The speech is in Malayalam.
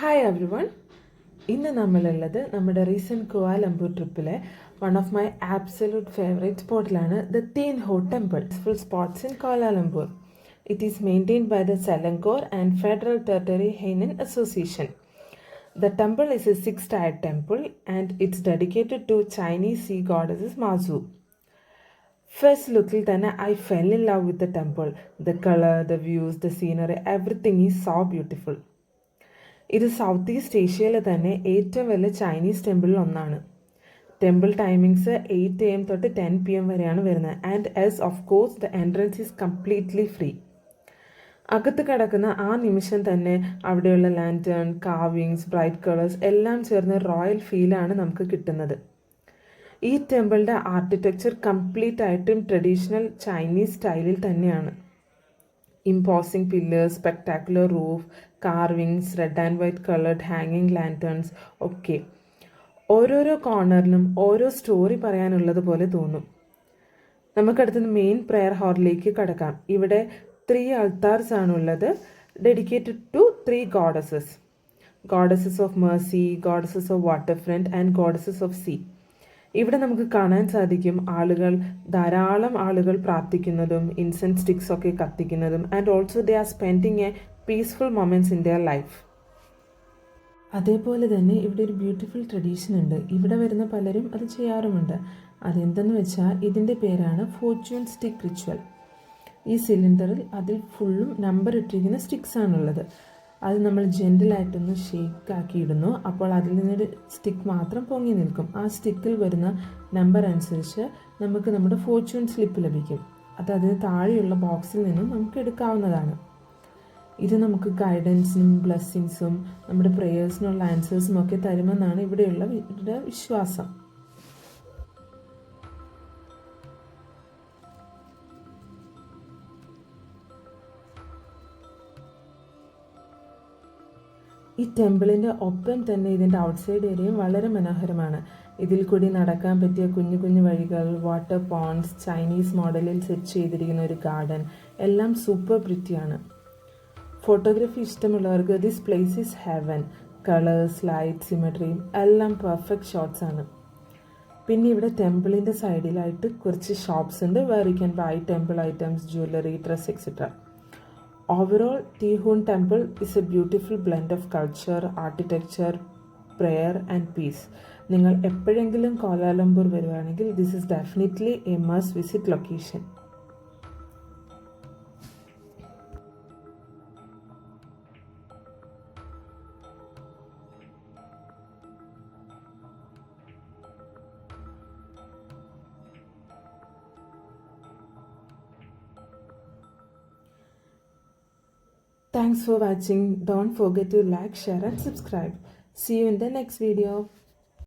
Hi every one. ഇന്ന് നമ്മളുള്ളത് നമ്മുടെ റീസെൻറ്റ് കുവാലംപൂർ ട്രിപ്പിലെ one of my absolute favourite സ്പോട്ടിലാണ് the Thean Hou temple. Full spots in Kuala Lumpur. It is maintained by the Selangor and federal territory Hainan association. The temple is a six-tiered temple and it's dedicated to Chinese sea goddesses Mazu. First lookil തന്നെ I fell in love with the temple. The color, the views, the scenery, everything is so beautiful. ഇത് സൗത്ത് ഈസ്റ്റ് ഏഷ്യയിലെ തന്നെ ഏറ്റവും വലിയ ചൈനീസ് ടെമ്പിളിൽ ഒന്നാണ്. ടെമ്പിൾ ടൈമിങ്സ് 8 AM തൊട്ട് 10 PM വരെയാണ് വരുന്നത്. And as of course the entrance is completely free. അകത്ത് കിടക്കുന്ന ആ നിമിഷം തന്നെ അവിടെയുള്ള ലാൻറ്റേൺ, കാവിങ്സ്, ബ്രൈറ്റ് കളേഴ്സ് എല്ലാം ചേർന്ന് റോയൽ ഫീലാണ് നമുക്ക് കിട്ടുന്നത്. ഈ ടെമ്പിളിൻ്റെ ആർക്കിടെക്ചർ കംപ്ലീറ്റ് ആയിട്ടും ട്രഡീഷണൽ ചൈനീസ് സ്റ്റൈലിൽ തന്നെയാണ്. Imposing pillars, spectacular roof, carvings, red and white colored hanging lanterns ഒക്കെ ഓരോരോ കോർണറിലും ഓരോ സ്റ്റോറി പറയാനുള്ളത് പോലെ തോന്നും. നമുക്കടുത്തുനിന്ന് മെയിൻ പ്രെയർ ഹാളിലേക്ക് കടക്കാം. ഇവിടെ 3 altars ആണുള്ളത്, dedicated to 3 goddesses. Goddesses of mercy, goddesses of water front and goddesses of sea. ഇവിടെ നമുക്ക് കാണാൻ സാധിക്കും ധാരാളം ആളുകൾ പ്രാർത്ഥിക്കുന്നതും ഇൻസെൻസ് സ്റ്റിക്സ് ഒക്കെ കത്തിക്കുന്നതും and also they are spending a peaceful moments in their life. അതേപോലെ തന്നെ ഇവിടെ ഒരു ബ്യൂട്ടിഫുൾ ട്രഡീഷൻ ഉണ്ട്. ഇവിടെ വരുന്ന പലരും അത് ചെയ്യാറുമുണ്ട്. അതെന്തെന്ന് വെച്ചാൽ ഇതിൻ്റെ പേരാണ് ഫോർച്യൂൺ സ്റ്റിക്ക് റിച്വൽ. ഈ സിലിണ്ടറിൽ അതിൽ ഫുള്ളും നമ്പർ ഇട്ടിരിക്കുന്ന സ്റ്റിക്സ് ആണുള്ളത്. അത് നമ്മൾ ജെൻറ്റലായിട്ടൊന്ന് ഷേക്ക് ആക്കി ഇടുന്നു. അപ്പോൾ അതിൽ നിന്നൊരു സ്റ്റിക്ക് മാത്രം പൊങ്ങി നിൽക്കും. ആ സ്റ്റിക്കിൽ വരുന്ന നമ്പർ അനുസരിച്ച് നമുക്ക് നമ്മുടെ ഫോർച്യൂൺ സ്ലിപ്പ് ലഭിക്കും. അത് അതിന് താഴെയുള്ള ബോക്സിൽ നിന്നും നമുക്ക് എടുക്കാവുന്നതാണ്. ഇത് നമുക്ക് ഗൈഡൻസും ബ്ലെസ്സിങ്സും നമ്മുടെ പ്രേയേഴ്സിനുള്ള ആൻസേഴ്സും ഒക്കെ തരുമെന്നാണ് ഇവിടെയുള്ള വിശ്വാസം. ഈ ടെമ്പിളിൻ്റെ ഒപ്പം തന്നെ ഇതിൻ്റെ ഔട്ട്സൈഡ് ഏരിയയും വളരെ മനോഹരമാണ്. ഇതിൽ കൂടി നടക്കാൻ പറ്റിയ കുഞ്ഞു കുഞ്ഞു വഴികൾ, വാട്ടർ പോണ്ട്സ്, ചൈനീസ് മോഡലിൽ സെറ്റ് ചെയ്തിരിക്കുന്ന ഒരു ഗാർഡൻ, എല്ലാം സൂപ്പർ പ്രിറ്റിയാണ്. ഫോട്ടോഗ്രാഫി ഇഷ്ടമുള്ളവർക്ക് this place is heaven. Colours, light, സിമെട്രിയും എല്ലാം പെർഫെക്റ്റ് ഷോട്ട്സ് ആണ്. പിന്നെ ഇവിടെ ടെമ്പിളിൻ്റെ സൈഡിലായിട്ട് കുറച്ച് ഷോപ്സ് ഉണ്ട് where you can buy temple items, jewellery, dress etcetera. Overall, Tihun Temple is a beautiful blend of culture, architecture, prayer and peace. നിങ്ങൾ എപ്പോഴെങ്കിലും കോലാലംപൂർ വരുവാണെങ്കിൽ this is definitely a must visit location. Thanks for watching. Don't forget to like, share and subscribe. See you in the next video.